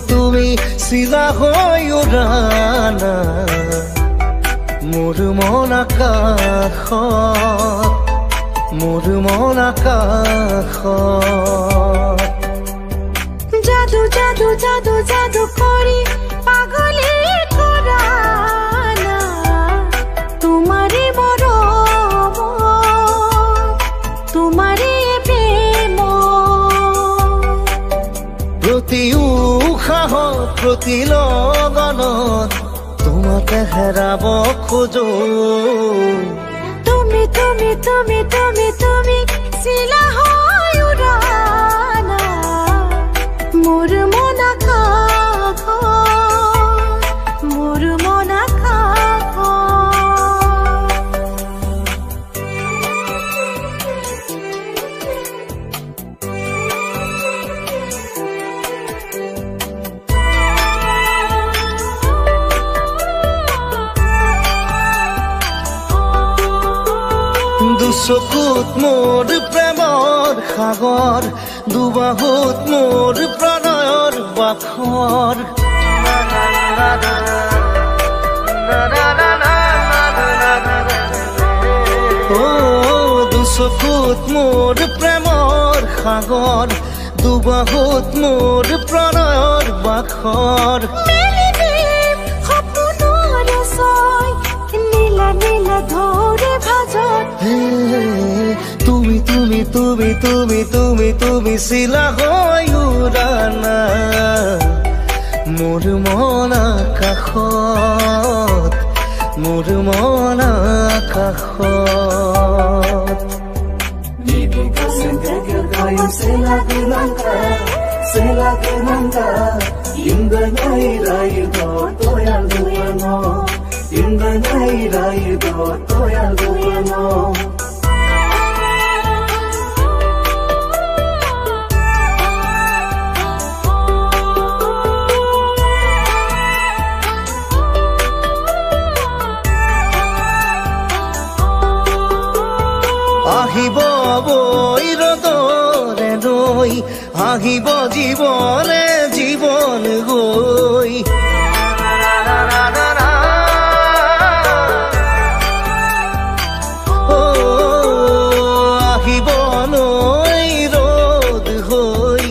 তুমি চিলা হৈ উৰানা মোৰ মন আকাশত যাদু যাদু যাদু যাদু কৰি পাগলে কৰা না তোমাৰে মৰম তোমাৰে প্ৰেম প্ৰতি উশাহত প্ৰতি লগনত তোমাকে হেৰাব খোজো তুমি তুমি তুমি তুমি তুমি চিলা হৈ উৰানা মোৰ মন আকাশত মোৰ মন আকাশত দুচকুত মোৰ প্ৰেমৰ সাগৰ দুবাহুত মোৰ প্ৰণয়ৰ বাখৰ দুচকুত মোৰ প্ৰেমৰ সাগৰ দুবাহুত মোৰ প্ৰণয়ৰ বাখৰ তুমি তুমি তুমি তুমি তুমি তুমি চিলা হৈ উৰানা মোৰ মন আকাশত মোৰ মন আকাশত আহিব বৈ ৰদৰে নৈ আহিব জীৱনে জীৱন গৈ আহিব নৈ ৰদ হৈ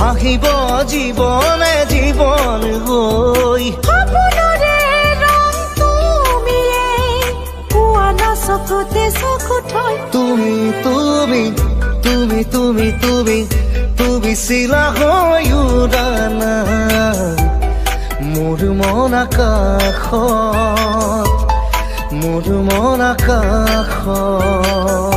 আহিব জীৱনে জীৱন গৈ তুমি তুমি তুমি তুমি তুমি তুমি চিলা হৈ উৰানা মোৰ মন আকাশত মোৰ মন আকাশত